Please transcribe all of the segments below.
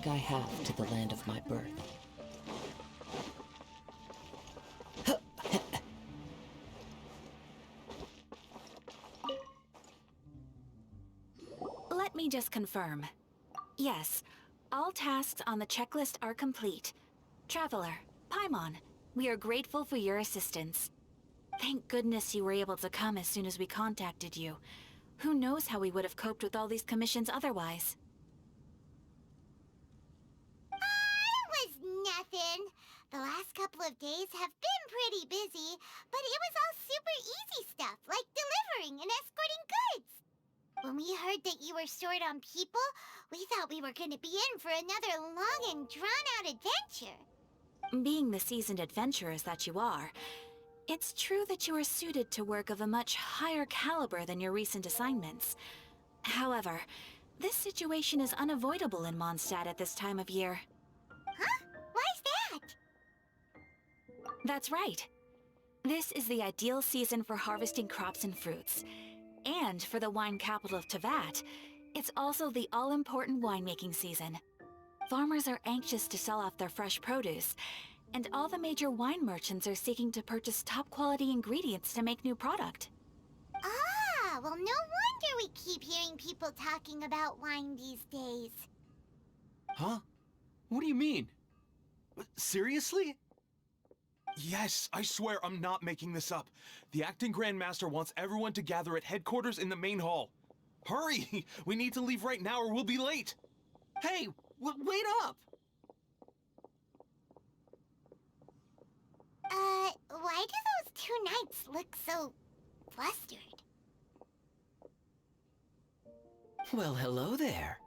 think I have to the land of my birth. Let me just confirm. Yes, all tasks on the checklist are complete. Traveler, Paimon, we are grateful for your assistance. Thank goodness you were able to come as soon as we contacted you. Who knows how we would have coped with all these commissions otherwise? It was nothing. The last couple of days have been pretty busy, but it was all super easy stuff, like delivering and escorting goods. When we heard that you were short on people, we thought we were going to be in for another long and drawn-out adventure. Being the seasoned adventurers that you are, it's true that you are suited to work of a much higher caliber than your recent assignments. However, this situation is unavoidable in Mondstadt at this time of year. Huh? Why's that? That's right. This is the ideal season for harvesting crops and fruits. And for the wine capital of Teyvat, it's also the all-important winemaking season. Farmers are anxious to sell off their fresh produce, and all the major wine merchants are seeking to purchase top-quality ingredients to make new product. Ah, well, no wonder we keep hearing people talking about wine these days. Huh? What do you mean? Seriously? Yes, I swear I'm not making this up. The acting Grand Master wants everyone to gather at headquarters in the main hall. Hurry! We need to leave right now or we'll be late. Hey, wait up! Why do those two knights look so flustered? Well, hello there.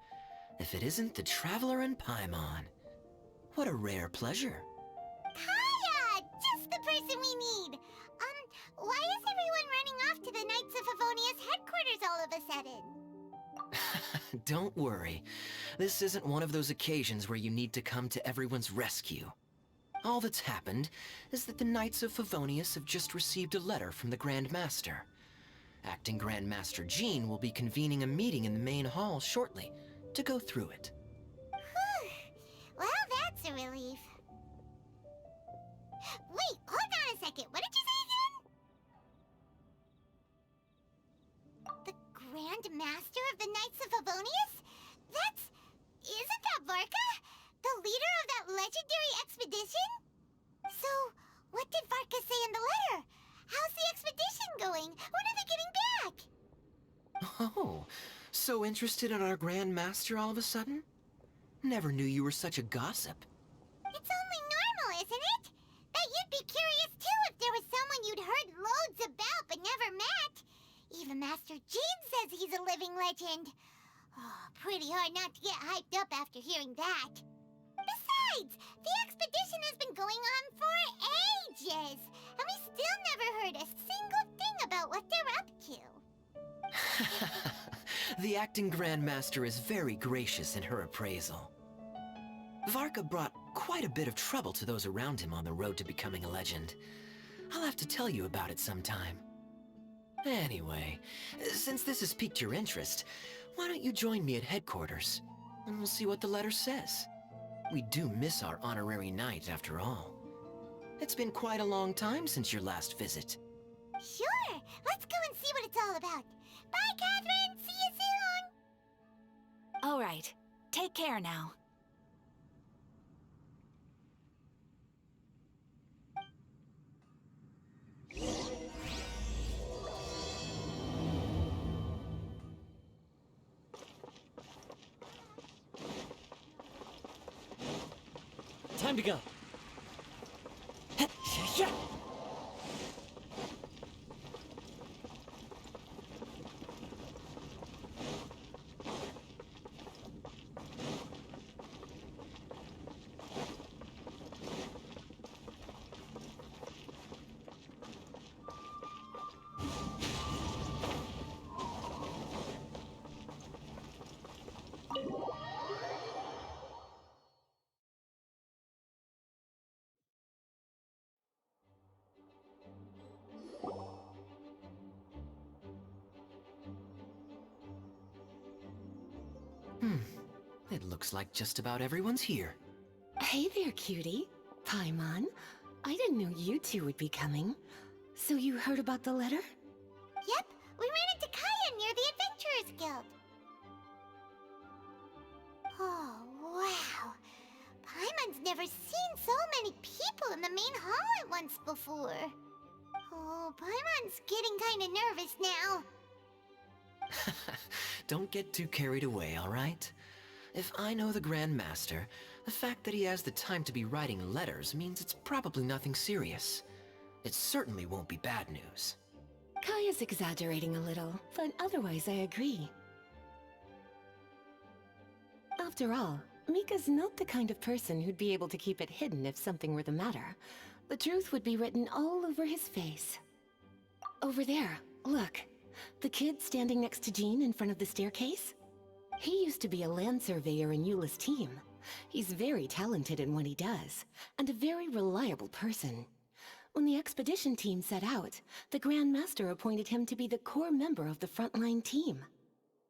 If it isn't the Traveler and Paimon. What a rare pleasure. Kaya! Just the person we need! Why is everyone running off to the Knights of Favonia's headquarters all of a sudden? Don't worry. This isn't one of those occasions where you need to come to everyone's rescue. All that's happened is that the Knights of Favonius have just received a letter from the Grand Master. Acting Grand Master Jean will be convening a meeting in the main hall shortly to go through it. Whew. Well, that's a relief. Wait, hold on a second. What did you say again? The Grand Master of the Knights of Favonius? Isn't that Varka? The leader of that legendary expedition? So, what did Varka say in the letter? How's the expedition going? When are they getting back? Oh, so interested in our Grand Master all of a sudden? Never knew you were such a gossip. It's only normal, isn't it? That you'd be curious too if there was someone you'd heard loads about but never met. Even Master Jean says he's a living legend. Oh, pretty hard not to get hyped up after hearing that. Besides, the expedition has been going on for ages, and we still never heard a single thing about what they're up to. The acting Grand Master is very gracious in her appraisal. Varka brought quite a bit of trouble to those around him on the road to becoming a legend. I'll have to tell you about it sometime. Anyway, since this has piqued your interest, why don't you join me at headquarters, and we'll see what the letter says. We do miss our honorary knight, after all. It's been quite a long time since your last visit. Sure, let's go and see what it's all about. Bye, Catherine! See you soon! All right, take care now. Time to go. looks like just about everyone's here. Hey there, cutie. Paimon. I didn't know you two would be coming. So you heard about the letter? Yep, we ran into Kaya near the Adventurers Guild. Oh, wow. Paimon's never seen so many people in the main hall at once before. Oh, Paimon's getting kinda nervous now. Don't get too carried away, all right? If I know the Grand Master, the fact that he has the time to be writing letters means it's probably nothing serious. It certainly won't be bad news. Kaya's exaggerating a little, but otherwise I agree. After all, Mika's not the kind of person who'd be able to keep it hidden if something were the matter. The truth would be written all over his face. Over there, look. The kid standing next to Jean in front of the staircase? He used to be a land surveyor in Eula's team. He's very talented in what he does, and a very reliable person. When the expedition team set out, the Grand Master appointed him to be the core member of the frontline team.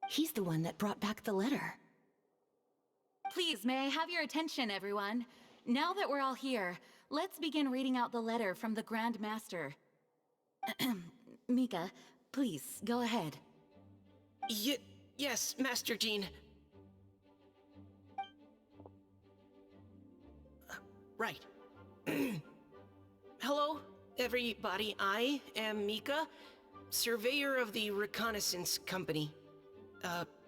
He's the one that brought back the letter. Please, may I have your attention, everyone? Now that we're all here, let's begin reading out the letter from the Grand Master. Mika, please, go ahead. Yes, Master Jean. Right. Hello, everybody. I am Mika, surveyor of the Reconnaissance Company.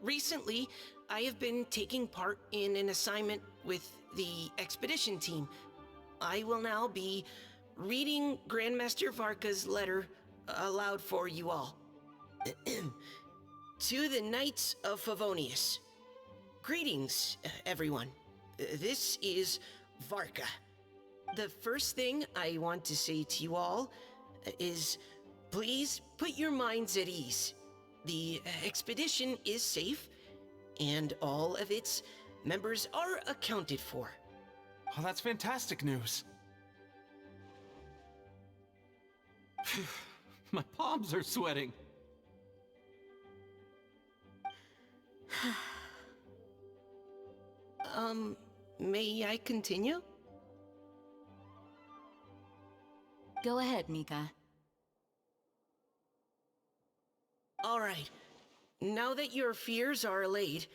Recently, I have been taking part in an assignment with the expedition team. I will now be reading Grandmaster Varka's letter aloud for you all. To the Knights of Favonius. Greetings, everyone. This is Varka. The first thing I want to say to you all is, please put your minds at ease. The expedition is safe, and all of its members are accounted for. Oh, that's fantastic news. My palms are sweating. May I continue? Go ahead, Mika. All right. Now that your fears are allayed,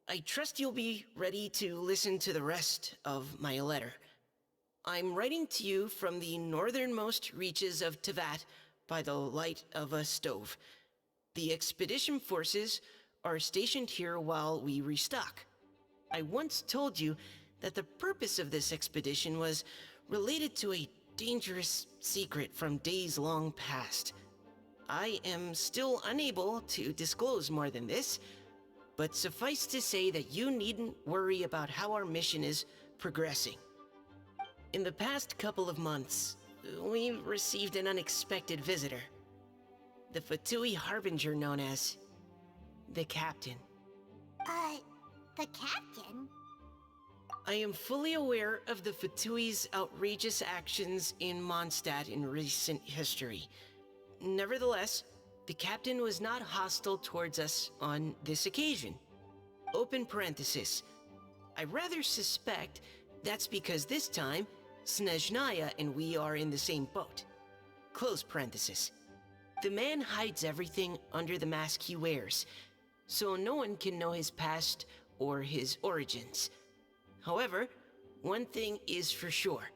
I trust you'll be ready to listen to the rest of my letter. I'm writing to you from the northernmost reaches of Tevat by the light of a stove. The expedition forces are stationed here while we restock. I once told you that the purpose of this expedition was related to a dangerous secret from days long past. I am still unable to disclose more than this, but suffice to say that you needn't worry about how our mission is progressing. In the past couple of months, we received an unexpected visitor. The Fatui Harbinger known as the Captain. The Captain? I am fully aware of the Fatui's outrageous actions in Mondstadt in recent history. Nevertheless, the Captain was not hostile towards us on this occasion. Open parenthesis. I rather suspect that's because this time, Snezhnaya and we are in the same boat. Close parenthesis. The man hides everything under the mask he wears, so no one can know his past or his origins. However, one thing is for sure.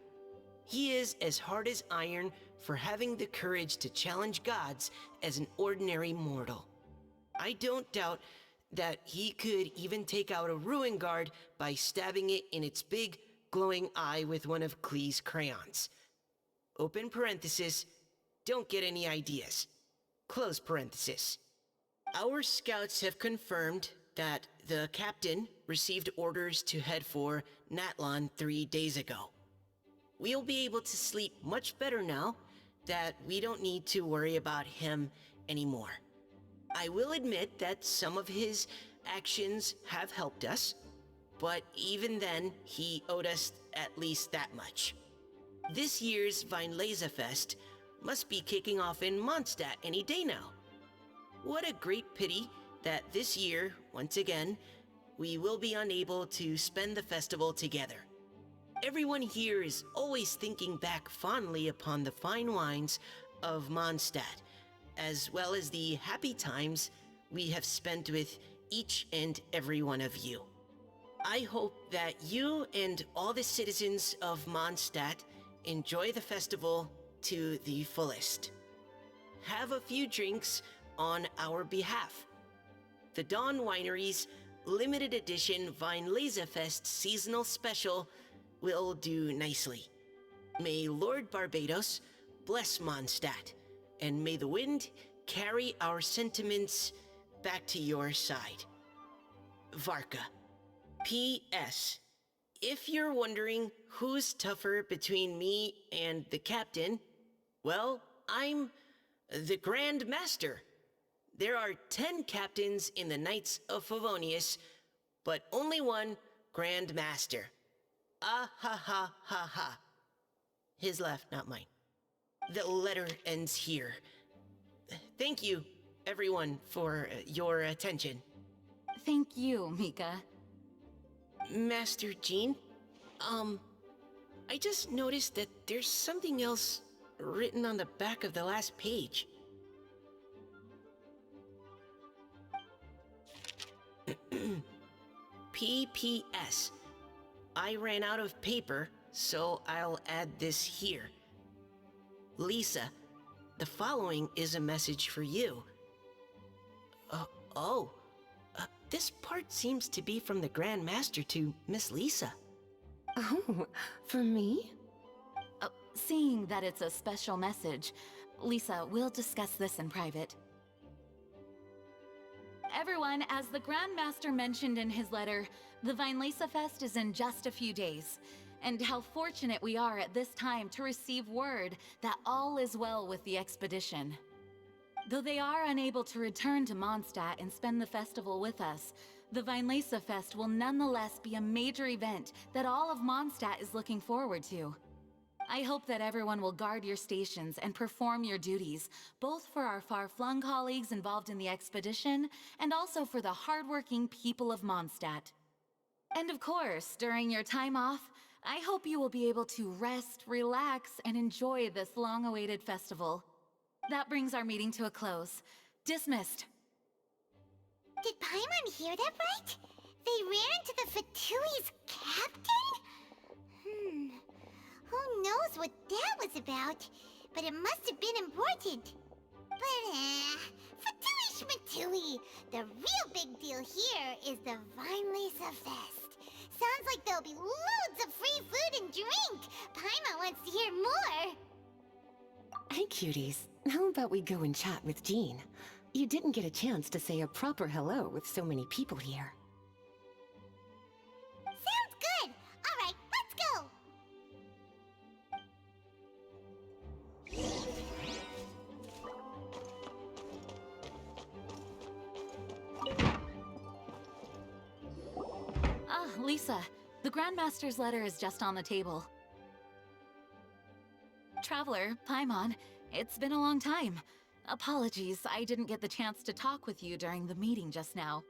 He is as hard as iron for having the courage to challenge gods as an ordinary mortal. I don't doubt that he could even take out a ruin guard by stabbing it in its big, glowing eye with one of Klee's crayons. Open parenthesis, don't get any ideas. Close parenthesis. Our scouts have confirmed that the Captain received orders to head for Natlan 3 days ago. We'll be able to sleep much better now that we don't need to worry about him anymore. I will admit that some of his actions have helped us, but even then, he owed us at least that much. This year's Weinlesefest must be kicking off in Mondstadt any day now. What a great pity that this year, once again, we will be unable to spend the festival together. Everyone here is always thinking back fondly upon the fine wines of Mondstadt, as well as the happy times we have spent with each and every one of you. I hope that you and all the citizens of Mondstadt enjoy the festival to the fullest. Have a few drinks on our behalf. The Dawn Winery's limited edition Weinlesefest seasonal special will do nicely. May Lord Barbados bless Mondstadt, and may the wind carry our sentiments back to your side. Varka. P.S. If you're wondering who's tougher between me and the captain, well, I'm the Grand Master. There are 10 captains in the Knights of Favonius, but only one Grand Master. Ah ha ha ha ha. His laugh, not mine. The letter ends here. Thank you, everyone, for your attention. Thank you, Mika. Master Jean, I just noticed that there's something else written on the back of the last page. P.P.S. I ran out of paper, so I'll add this here. Lisa, the following is a message for you. This part seems to be from the Grand Master to Miss Lisa. Oh, for me? Seeing that it's a special message, Lisa, we'll discuss this in private. Everyone, as the Grand Master mentioned in his letter, the Weinlesefest is in just a few days. And how fortunate we are at this time to receive word that all is well with the expedition. Though they are unable to return to Mondstadt and spend the festival with us, the Weinlesefest will nonetheless be a major event that all of Mondstadt is looking forward to. I hope that everyone will guard your stations and perform your duties, both for our far-flung colleagues involved in the expedition, and also for the hardworking people of Mondstadt. And of course, during your time off, I hope you will be able to rest, relax, and enjoy this long-awaited festival. That brings our meeting to a close. Dismissed. Did Paimon hear that right? They ran into the Fatui's captain? Who knows what that was about? But it must have been important. But, Fatui Schmatui! The real big deal here is the Weinlesefest. Sounds like there'll be loads of free food and drink! Paimon wants to hear more! Hey, cuties. How about we go and chat with Jean? You didn't get a chance to say a proper hello with so many people here. Sounds good! Alright, let's go! Lisa, the Grandmaster's letter is just on the table. Traveler, Paimon, it's been a long time. Apologies, I didn't get the chance to talk with you during the meeting just now.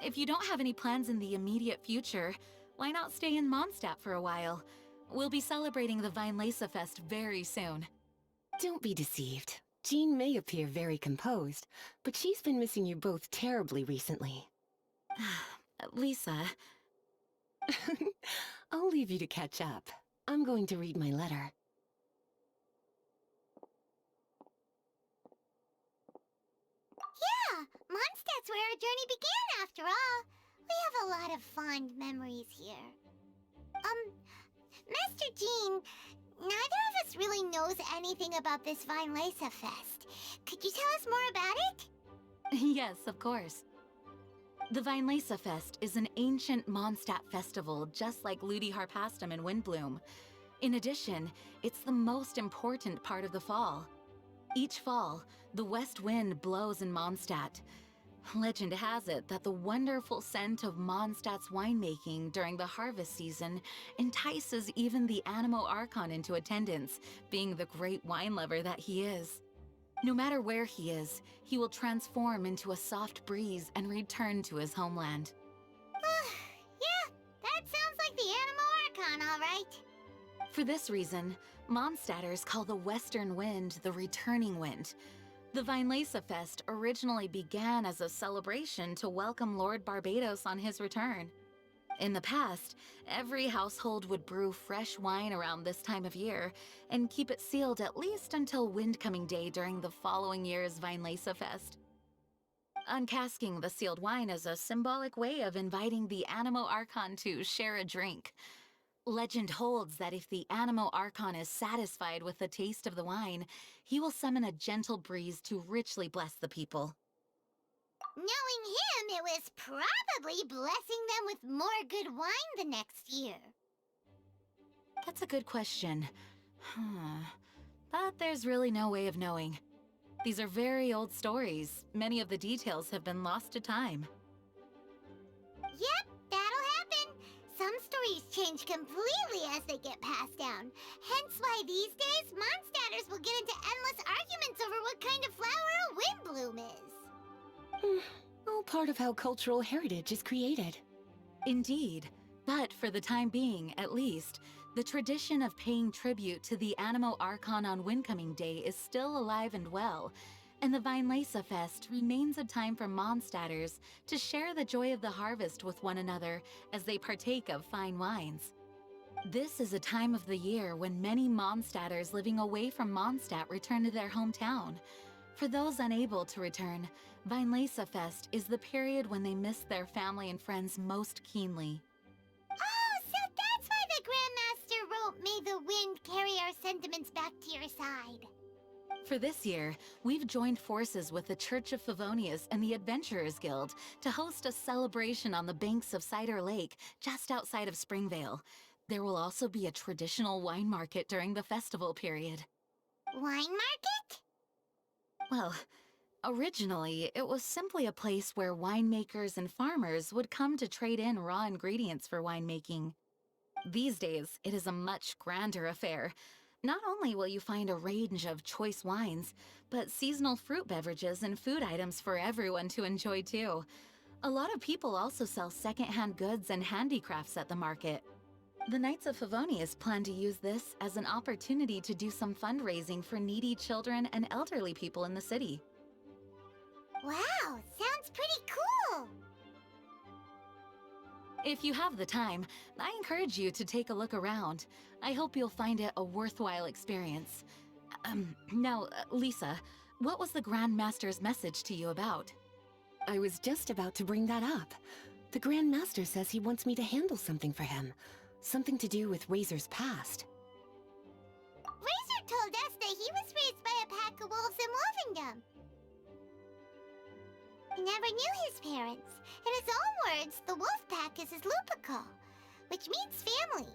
If you don't have any plans in the immediate future, why not stay in Mondstadt for a while? We'll be celebrating the Weinlesefest very soon. Don't be deceived. Jean may appear very composed, but she's been missing you both terribly recently. Lisa... I'll leave you to catch up. I'm going to read my letter. Yeah, Mondstadt's where our journey began after all. We have a lot of fond memories here. Master Jean, neither of us really knows anything about this Weinlesefest. Could you tell us more about it? Yes, of course. The Weinlesefest is an ancient Mondstadt festival just like Ludi Harpastum and Windbloom. In addition, it's the most important part of the fall. Each fall, the west wind blows in Mondstadt. Legend has it that the wonderful scent of Mondstadt's winemaking during the harvest season entices even the Animo Archon into attendance, being the great wine lover that he is. No matter where he is, he will transform into a soft breeze and return to his homeland. Yeah, that sounds like the Animo Archon, all right. For this reason, Mondstadters call the Western Wind the Returning Wind. The Vinelesa Fest originally began as a celebration to welcome Lord Barbados on his return. In the past, every household would brew fresh wine around this time of year and keep it sealed at least until Windcoming Day during the following year's Vinelesa Fest. Uncasking the sealed wine is a symbolic way of inviting the Animo Archon to share a drink. Legend holds that if the Animo Archon is satisfied with the taste of the wine, he will summon a gentle breeze to richly bless the people. Knowing him, it was probably blessing them with more good wine the next year. That's a good question. But there's really no way of knowing. These are very old stories. Many of the details have been lost to time. Yep, that'll happen. Some stories change completely as they get passed down. Hence why these days, Mondstadters will get into endless arguments over what kind of flower a windbloom is. All part of how cultural heritage is created. Indeed. But for the time being, at least, the tradition of paying tribute to the Animo Archon on Windcoming Day is still alive and well, and the Vinelesa Fest remains a time for Mondstadters to share the joy of the harvest with one another as they partake of fine wines. This is a time of the year when many Mondstadters living away from Mondstadt return to their hometown. For those unable to return, Vinelesa Fest is the period when they miss their family and friends most keenly. Oh, so that's why the Grandmaster wrote, "May the wind carry our sentiments back to your side." For this year, we've joined forces with the Church of Favonius and the Adventurers Guild to host a celebration on the banks of Cider Lake, just outside of Springvale. There will also be a traditional wine market during the festival period. Wine market? Well, originally, it was simply a place where winemakers and farmers would come to trade in raw ingredients for winemaking. These days, it is a much grander affair. Not only will you find a range of choice wines, but seasonal fruit beverages and food items for everyone to enjoy too. A lot of people also sell secondhand goods and handicrafts at the market. The Knights of Favonius plan to use this as an opportunity to do some fundraising for needy children and elderly people in the city. Wow, sounds pretty cool. If you have the time, I encourage you to take a look around. I hope you'll find it a worthwhile experience. Now, Lisa, what was the Grand Master's message to you about? I was just about to bring that up. The Grand Master says he wants me to handle something for him. Something to do with Razor's past. Razor told us that he was raised by a pack of wolves in Wolvendom. He never knew his parents. In his own words, the wolf pack is his lupical, which means family.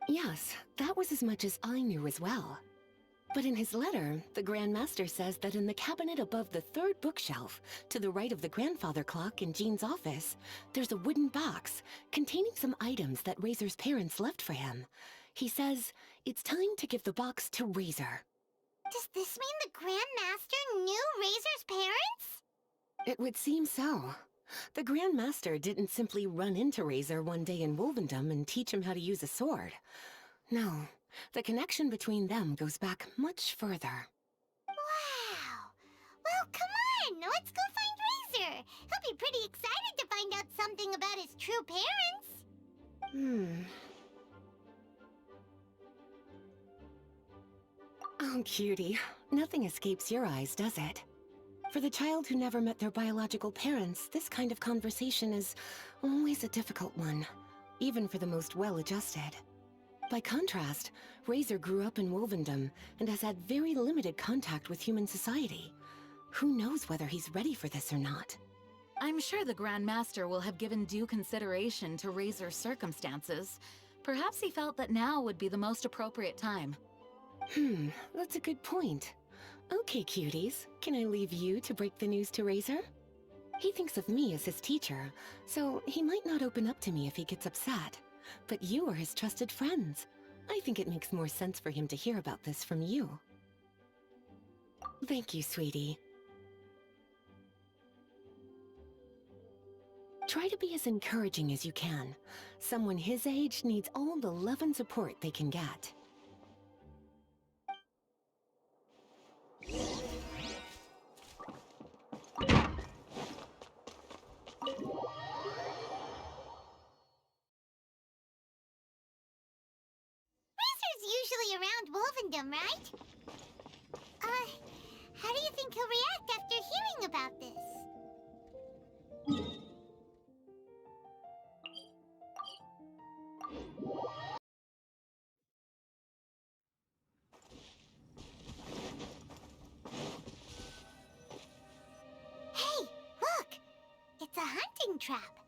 Yes, that was as much as I knew as well. But in his letter, the Grand Master says that in the cabinet above the third bookshelf, to the right of the grandfather clock in Jean's office, there's a wooden box containing some items that Razor's parents left for him. He says it's time to give the box to Razor. Does this mean the Grand Master knew Razor's parents? It would seem so. The Grand Master didn't simply run into Razor one day in Wolvendom and teach him how to use a sword. No, the connection between them goes back much further. Wow! Well, come on! Let's go find Razor! He'll be pretty excited to find out something about his true parents! Oh, cutie. Nothing escapes your eyes, does it? For the child who never met their biological parents, this kind of conversation is always a difficult one, even for the most well-adjusted. By contrast, Razor grew up in Wolvendom and has had very limited contact with human society. Who knows whether he's ready for this or not? I'm sure the Grand Master will have given due consideration to Razor's circumstances. Perhaps he felt that now would be the most appropriate time. That's a good point. Okay, cuties, can I leave you to break the news to Razor? He thinks of me as his teacher, so he might not open up to me if he gets upset. But you are his trusted friends. I think it makes more sense for him to hear about this from you. Thank you, sweetie. Try to be as encouraging as you can. Someone his age needs all the love and support they can get. Razor's usually around Wolvendom, right? How do you think he'll react after hearing about this? Hey, look! It's a hunting trap.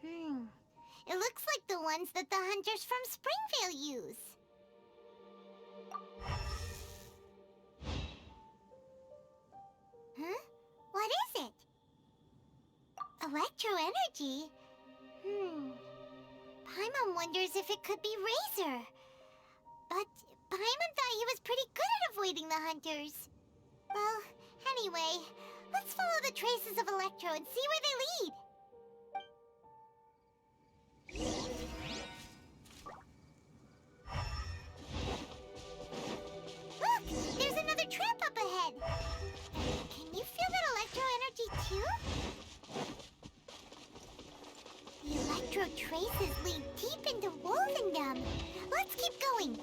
It looks like the ones that the hunters from Springvale use. Huh? What is it? Electro energy? Paimon wonders if it could be Razor. But Paimon thought he was pretty good at avoiding the hunters. Well, anyway, let's follow the traces of Electro and see where they lead. Look! There's another trap up ahead! Can you feel that electro energy too? The electro traces lead deep into Wolvendom. Let's keep going.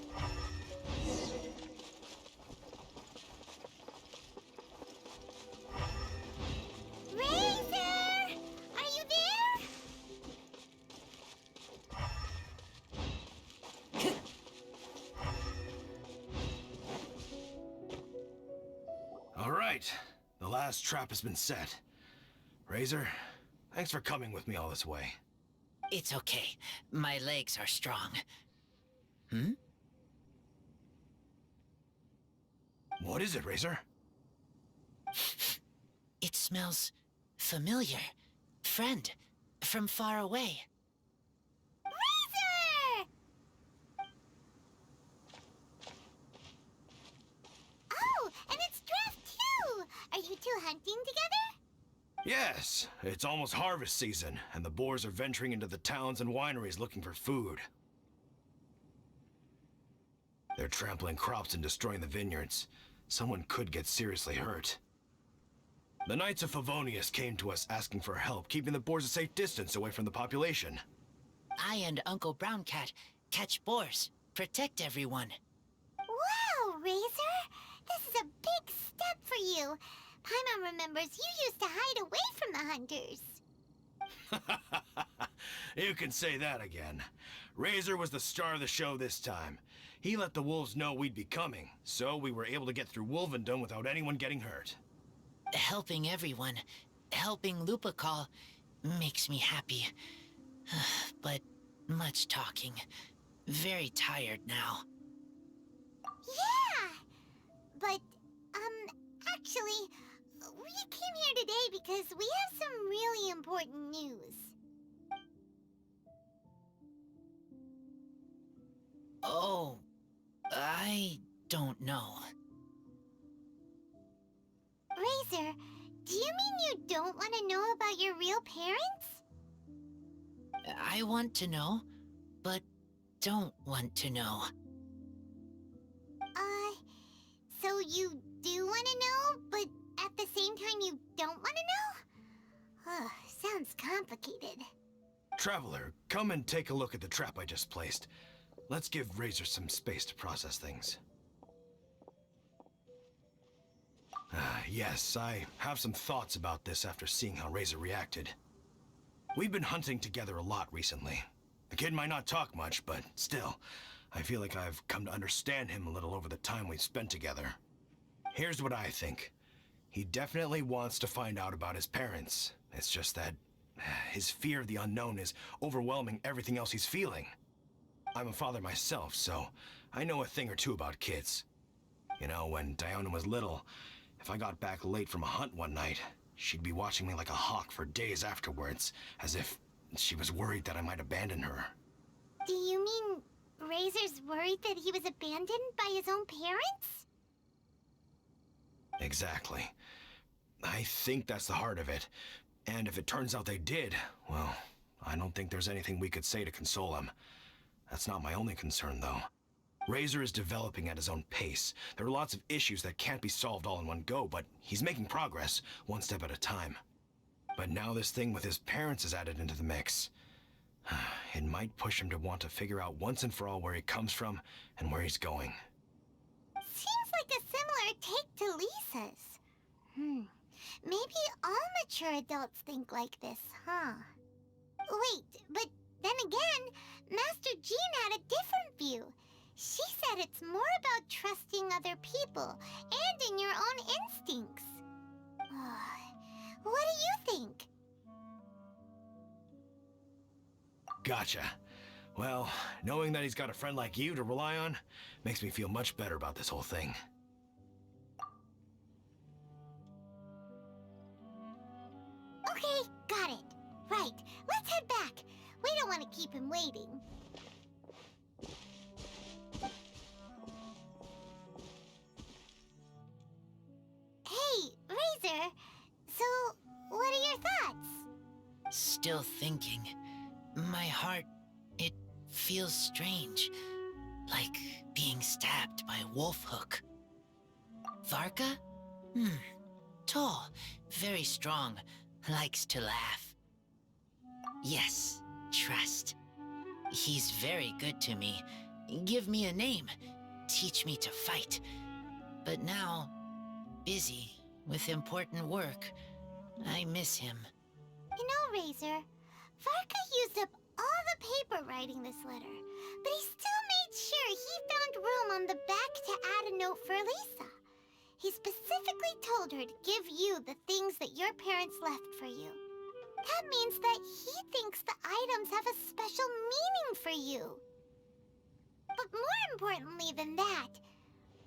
Razor! Are you there? All right, the last trap has been set. Razor, thanks for coming with me all this way. It's okay. My legs are strong. What is it, Razor? It smells familiar. Friend, from far away. Razor! Oh, and it's Draft too! Are you two hunting together? Yes, it's almost harvest season, and the boars are venturing into the towns and wineries looking for food. They're trampling crops and destroying the vineyards. Someone could get seriously hurt. The Knights of Favonius came to us asking for help, keeping the boars a safe distance away from the population. I and Uncle Brown Cat catch boars, protect everyone. Wow, Razor! This is a big step for you. Paimon remembers you used to hide away from the hunters. You can say that again. Razor was the star of the show this time. He let the wolves know we'd be coming, so we were able to get through Wolvendom without anyone getting hurt. Helping everyone, helping Lupical, makes me happy. But much talking. Very tired now. Yeah! But, actually, we came here today because we have some really important news. Oh, I don't know. Razor, do you mean you don't want to know about your real parents? I want to know, but don't want to know. So you do want to know, but at the same time you don't want to know? Sounds complicated. Traveler, come and take a look at the trap I just placed. Let's give Razor some space to process things. Yes, I have some thoughts about this after seeing how Razor reacted. We've been hunting together a lot recently. The kid might not talk much, but still, I feel like I've come to understand him a little over the time we've spent together. Here's what I think. He definitely wants to find out about his parents. It's just that his fear of the unknown is overwhelming everything else he's feeling. I'm a father myself, so I know a thing or two about kids. You know, when Diana was little, if I got back late from a hunt one night, she'd be watching me like a hawk for days afterwards, as if she was worried that I might abandon her. Do you mean Razor's worried that he was abandoned by his own parents? Exactly. I think that's the heart of it. And if it turns out they did, well, I don't think there's anything we could say to console him. That's not my only concern, though. Razor is developing at his own pace. There are lots of issues that can't be solved all in one go, but he's making progress, one step at a time. But now this thing with his parents is added into the mix. It might push him to want to figure out once and for all where he comes from and where he's going. Seems like a similar take to Lisa's. Maybe all mature adults think like this, huh? Wait, but then again, Master Jean had a different view. She said it's more about trusting other people and in your own instincts. What do you think? Gotcha. Well, knowing that he's got a friend like you to rely on makes me feel much better about this whole thing. Okay, got it. Right, let's head back. We don't want to keep him waiting. Hey, Razor. So, what are your thoughts? Still thinking. My heart, it feels strange. Like being stabbed by a wolf hook. Varka? Tall, very strong, likes to laugh. Yes, trust. He's very good to me. Give me a name. Teach me to fight. But now, busy with important work. I miss him. You know, Razor, Varka used up all the paper writing this letter, but he still made sure he found room on the back to add a note for Lisa. He specifically told her to give you the things that your parents left for you. That means that he thinks the items have a special meaning for you. But more importantly than that,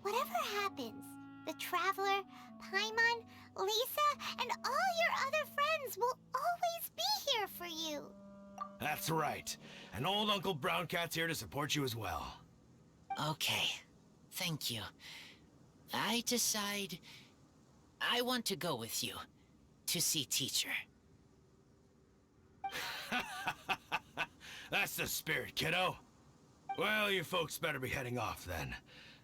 whatever happens, the Traveler, Paimon, Lisa, and all your other friends will always be here for you. That's right. And old Uncle Brown Cat's here to support you as well. Okay, thank you. I decide I want to go with you to see teacher. That's the spirit, kiddo. Well, you folks better be heading off then.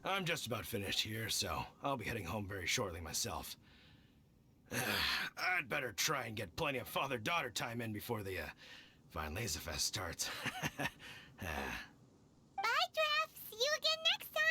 I'm just about finished here, so I'll be heading home very shortly myself. I'd better try and get plenty of father-daughter time in before the Fine Laser Fest starts. Bye, Draft. See you again next time.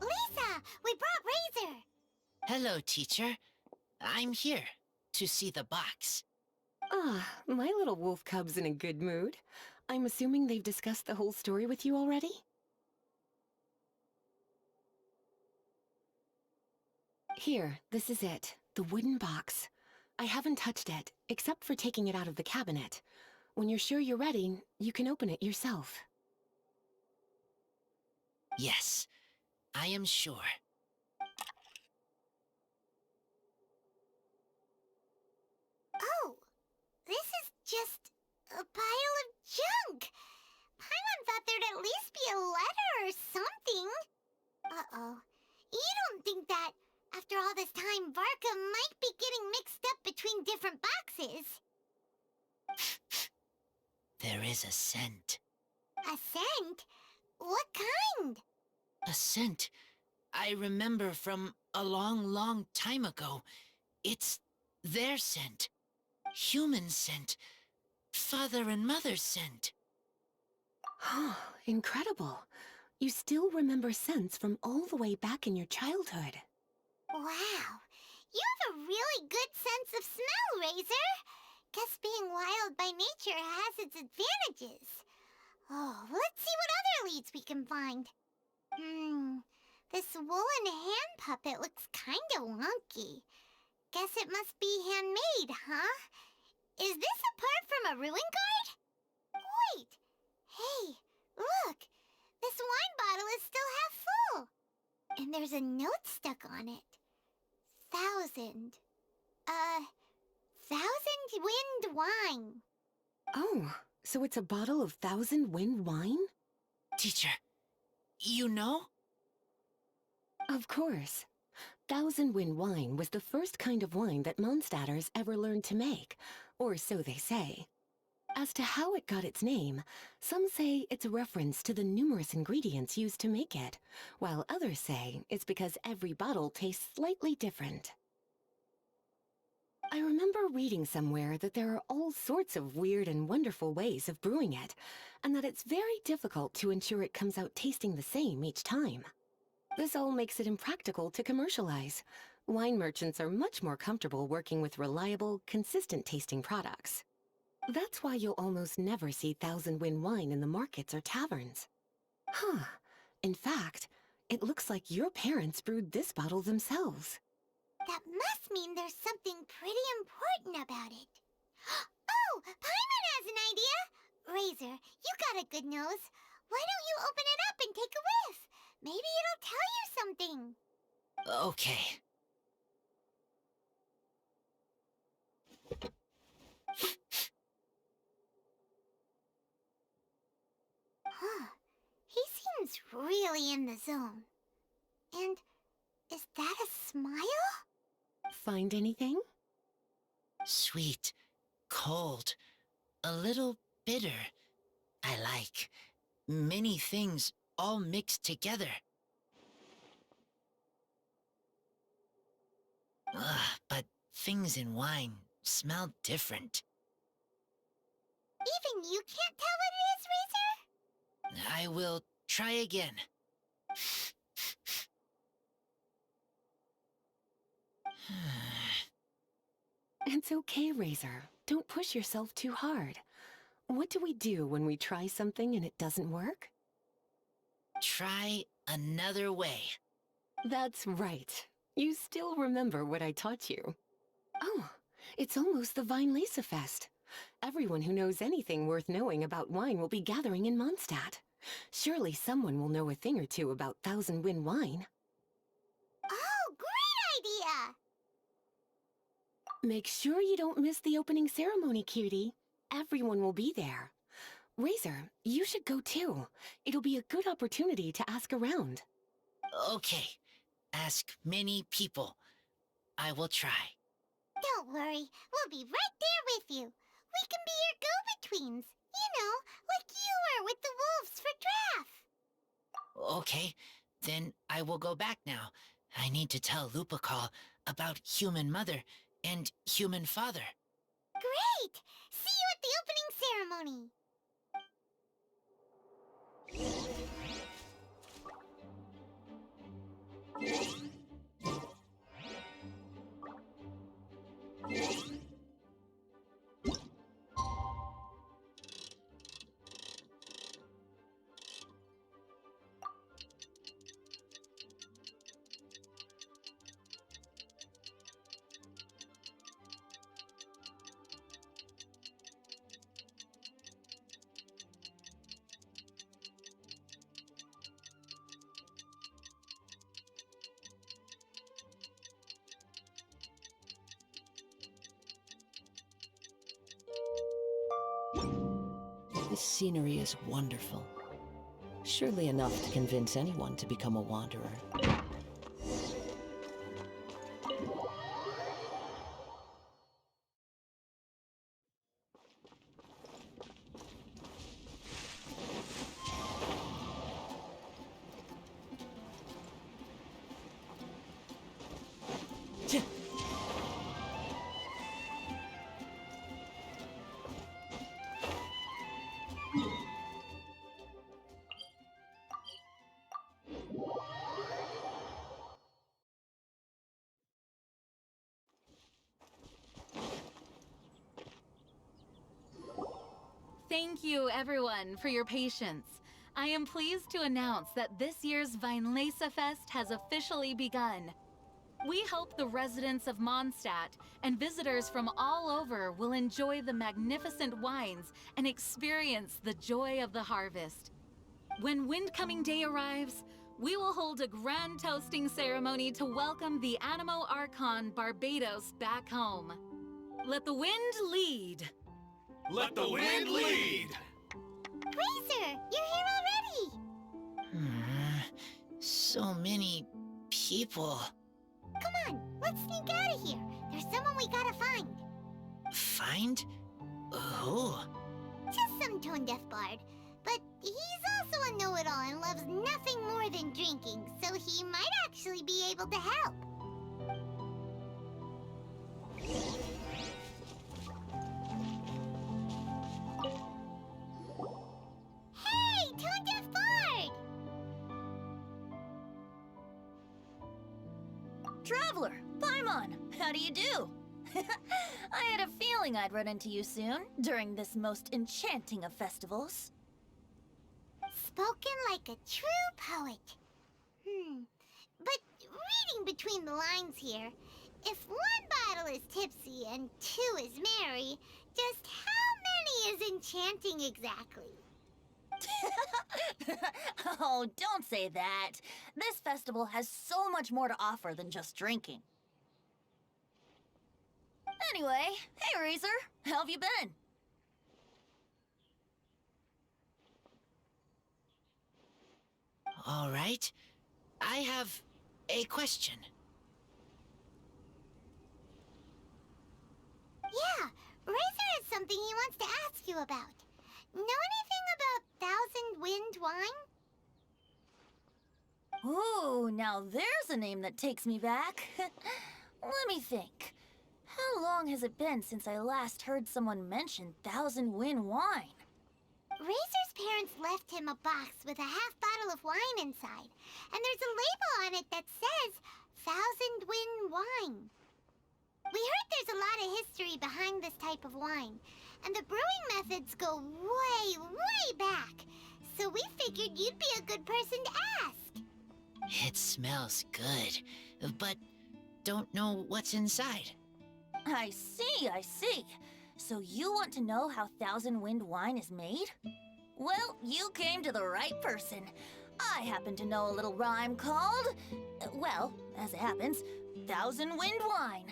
Lisa, we brought Razor. Hello, teacher. I'm here to see the box. Ah, my little wolf cub's in a good mood. I'm assuming they've discussed the whole story with you already? Here, this is it. The wooden box. I haven't touched it, except for taking it out of the cabinet. When you're sure you're ready, you can open it yourself. Yes, I am sure. Oh, this is just a pile of junk. Paimon thought there'd at least be a letter or something. Uh-oh. You don't think that, after all this time, Varka might be getting mixed up between different boxes? There is a scent. A scent? What kind? A scent I remember from a long, long time ago. It's their scent. Human scent. Father and mother's scent. Oh, incredible. You still remember scents from all the way back in your childhood. Wow. You have a really good sense of smell, Razor. Guess being wild by nature has its advantages. Oh, let's see what other leads we can find. This woolen hand puppet looks kinda wonky. Guess it must be handmade, huh? Is this a part from a ruin guard? Wait! Hey, look! This wine bottle is still half full! And there's a note stuck on it. 1,000. 1,000 wind wine. Oh, so it's a bottle of 1,000 wind wine? Teacher, you know? Of course. 1,000 wind wine was the first kind of wine that Mondstadters ever learned to make, or so they say. As to how it got its name, some say it's a reference to the numerous ingredients used to make it, while others say it's because every bottle tastes slightly different. I remember reading somewhere that there are all sorts of weird and wonderful ways of brewing it, and that it's very difficult to ensure it comes out tasting the same each time. This all makes it impractical to commercialize. Wine merchants are much more comfortable working with reliable, consistent-tasting products. That's why you'll almost never see 1,000 wind wine in the markets or taverns. Huh. In fact, it looks like your parents brewed this bottle themselves. That must mean there's something pretty important about it. Oh, Paimon has an idea! Razor, you got a good nose. Why don't you open it up and take a whiff? Maybe it'll tell you something. Okay. Huh. He seems really in the zone. And is that a smile? Find anything? Sweet, cold, a little bitter. I like many things all mixed together. But things in wine smell different. Even you can't tell what it is, Razor? I will try again. It's okay, Razor. Don't push yourself too hard. What do we do when we try something and it doesn't work? Try another way. That's right. You still remember what I taught you. Oh, it's almost the Weinlese Fest. Everyone who knows anything worth knowing about wine will be gathering in Mondstadt. Surely someone will know a thing or two about 1,000 wind wine. Oh, great idea! Make sure you don't miss the opening ceremony, cutie. Everyone will be there. Razor, you should go too. It'll be a good opportunity to ask around. Okay. Ask many people. I will try. Don't worry, we'll be right there with you. We can be your go-betweens. You know, like you were with the wolves for Draff. Okay, then I will go back now. I need to tell Lupacall about Human Mother and Human Father. Great! See you at the opening ceremony. This scenery is wonderful. Surely enough to convince anyone to become a wanderer. Thank you, everyone, for your patience. I am pleased to announce that this year's Weinlese Fest has officially begun. We hope the residents of Mondstadt and visitors from all over will enjoy the magnificent wines and experience the joy of the harvest. When Windcoming Day arrives, we will hold a grand toasting ceremony to welcome the Animo Archon Barbados back home. Let the wind lead. Let the wind lead! Razor, you're here already! So many people. Come on, let's sneak out of here. There's someone we gotta find. Find? Who? Just some tone-deaf bard. But he's also a know-it-all and loves nothing more than drinking, so he might actually be able to help. Hey, tone-deaf bard! Traveler, Paimon, how do you do? I had a feeling I'd run into you soon, during this most enchanting of festivals. Spoken like a true poet. But reading between the lines here, if one bottle is tipsy and two is merry, just how many is enchanting exactly? Oh, don't say that. This festival has so much more to offer than just drinking. Anyway, hey Razor, how have you been? All right. I have a question. Yeah, Razor has something he wants to ask you about. Know anything about Thousand Wind wine? Ooh, now there's a name that takes me back. Let me think. How long has it been since I last heard someone mention Thousand Wind wine? Razor's parents left him a box with a half bottle of wine inside, and there's a label on it that says Thousand Wind wine. We heard there's a lot of history behind this type of wine, and the brewing methods go way, way back, so we figured you'd be a good person to ask. It smells good, but don't know what's inside. I see. So you want to know how Thousand Wind wine is made? Well, you came to the right person. I happen to know a little rhyme called, well, as it happens, Thousand Wind wine.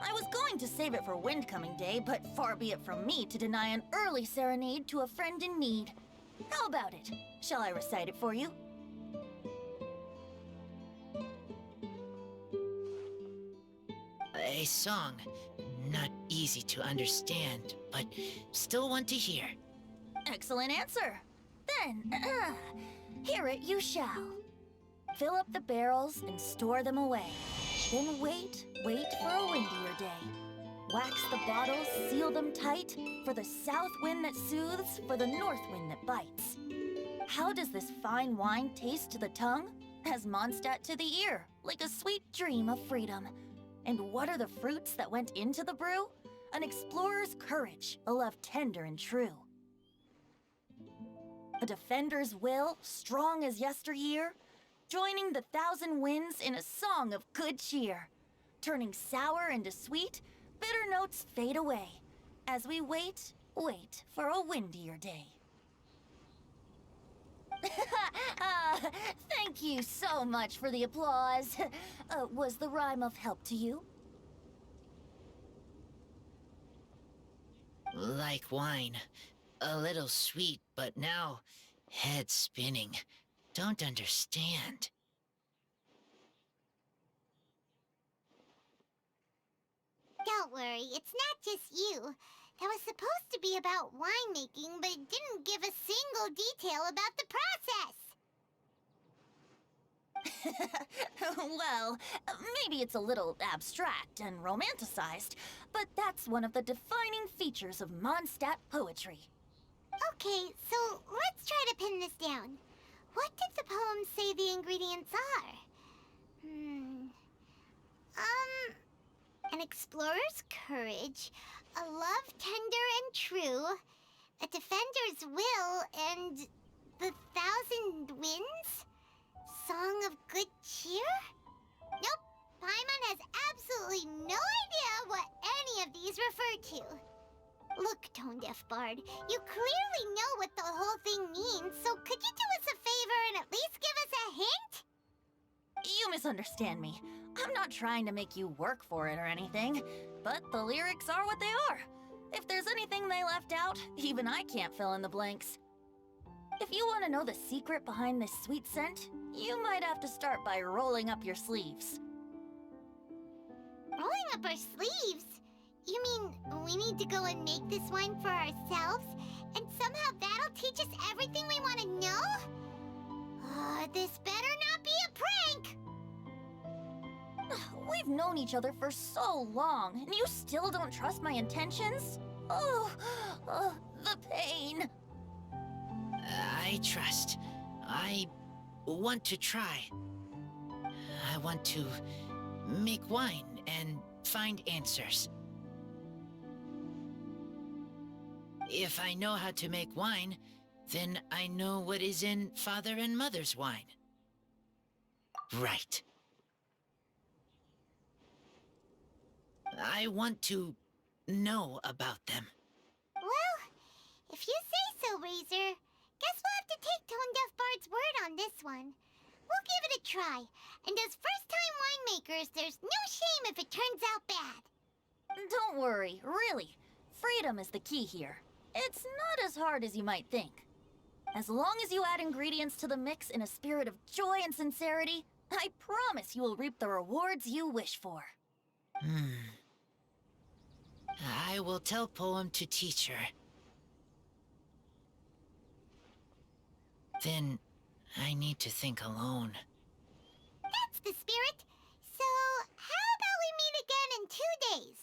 I was going to save it for Windcoming Day, but far be it from me to deny an early serenade to a friend in need. How about it? Shall I recite it for you? A song. Not easy to understand, but still want to hear. Excellent answer. Then, hear it you shall. Fill up the barrels and store them away. Then wait for a windier day. Wax the bottles, seal them tight, for the south wind that soothes, for the north wind that bites. How does this fine wine taste to the tongue? As Mondstadt to the ear, like a sweet dream of freedom. And what are the fruits that went into the brew? An explorer's courage, a love tender and true. A defender's will, strong as yesteryear, joining the thousand winds in a song of good cheer. Turning sour into sweet, bitter notes fade away, as we wait for a windier day. Thank you so much for the applause. Was the rhyme of help to you? Like wine. A little sweet, but now head spinning. Don't understand. Don't worry, it's not just you. That was supposed to be about winemaking, but it didn't give a single detail about the process. Well, maybe it's a little abstract and romanticized, but that's one of the defining features of Mondstadt poetry. Okay, so let's try to pin this down. What did the poem say the ingredients are? An an explorer's courage, a love tender and true, a defender's will, and the thousand winds? Song of good cheer? Nope, Paimon has absolutely no idea what any of these refer to. Look, Tone-Deaf Bard, you clearly know what the whole thing means, so could you do us a favor and at least give us a hint? You misunderstand me. I'm not trying to make you work for it or anything, but the lyrics are what they are. If there's anything they left out, even I can't fill in the blanks. If you want to know the secret behind this sweet scent, you might have to start by rolling up your sleeves. Rolling up our sleeves? You mean we need to go and make this wine for ourselves, and somehow that'll teach us everything we want to know? This better not be a prank! We've known each other for so long, and you still don't trust my intentions? Oh, the pain. I trust. I want to try. I want to make wine and find answers. If I know how to make wine, then I know what is in Father and Mother's wine. Right. I want to know about them. Well, if you say so, Razor, guess we'll have to take Tone-Deaf Bard's word on this one. We'll give it a try, and as first-time winemakers, there's no shame if it turns out bad. Don't worry, really. Freedom is the key here. It's not as hard as you might think. As long as you add ingredients to the mix in a spirit of joy and sincerity, I promise you will reap the rewards you wish for. I will tell Poem to teach her. Then I need to think alone. That's the spirit. So, how about we meet again in 2 days?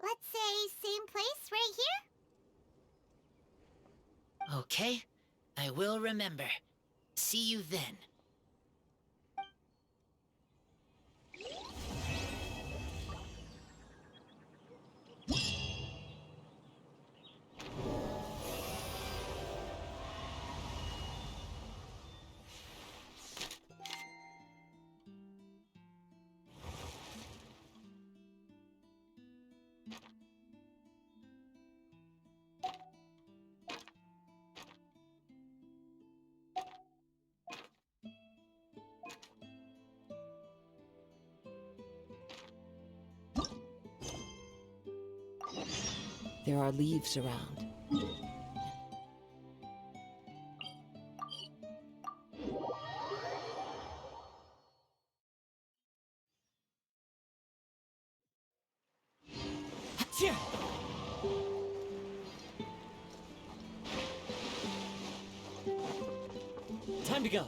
Let's say same place right here? Okay, I will remember. See you then. There are leaves around. Achia! Time to go.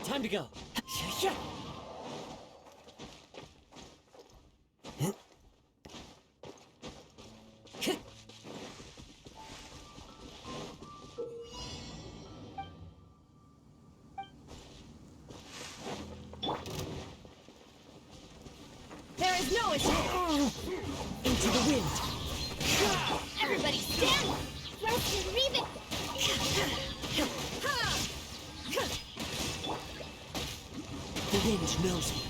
Time to go. There is no escape! Into the wind. Everybody stand! Rest and read it. The wind knows me.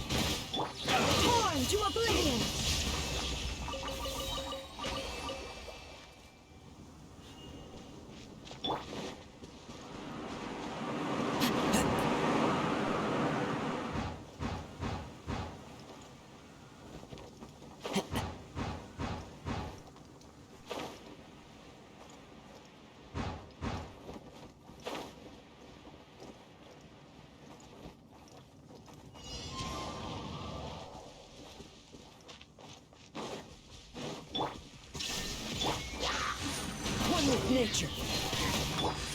Torn to oblivion! With nature.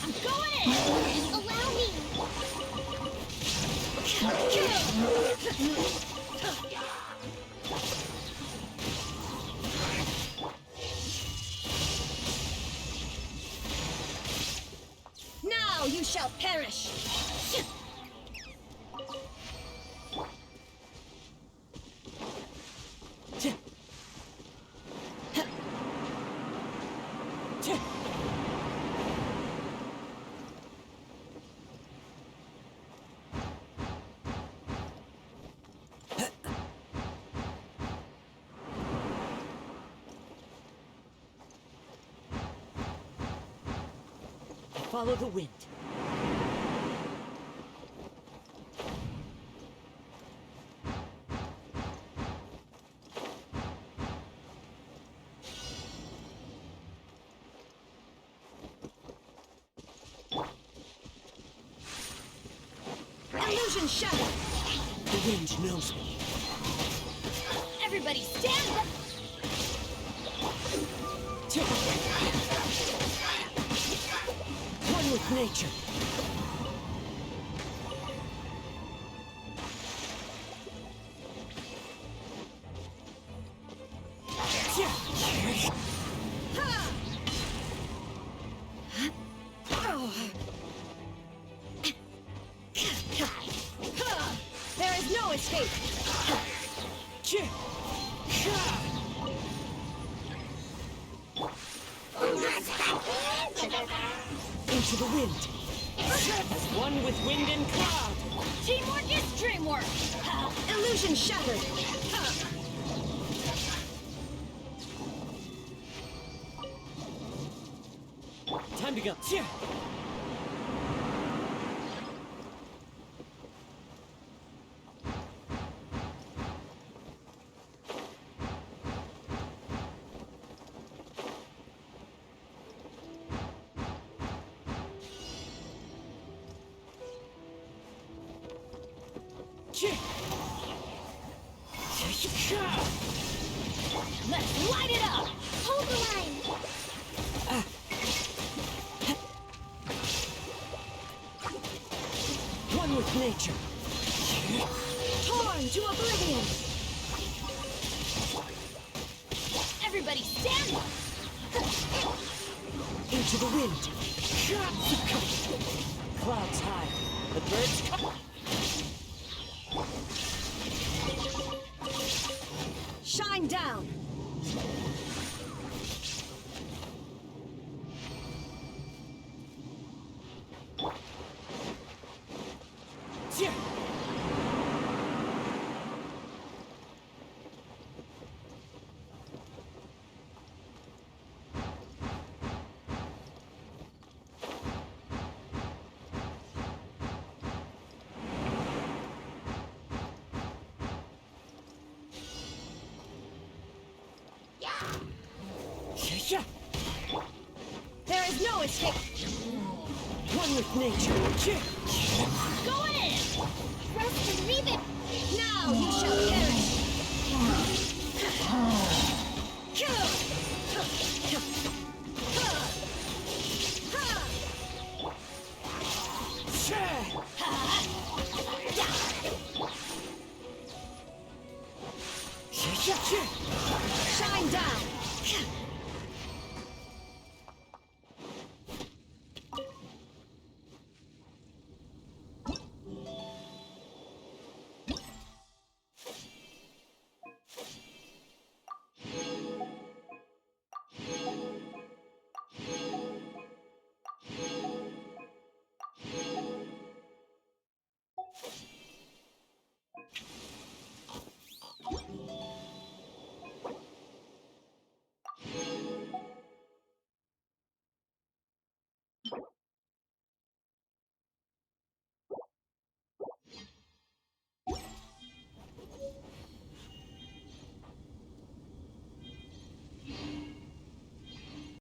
I'm going in! Allow me. Now you shall perish! Follow the wind. Illusion shattered! The wind knows me. Everybody stand up! One with nature. There is no escape! Into the wind. As one with wind and cloud. Teamwork is dreamwork! Illusion shattered! Time to go. Yeah. Let's light it up! Hold the line. One with nature. Torn to oblivion! Everybody stand up! Into the wind. Clouds high. The birds come. Shine down! Yeah. Yeah. There is no escape! One with nature. Going in! Rest and leave it! Now you shall perish! Kill!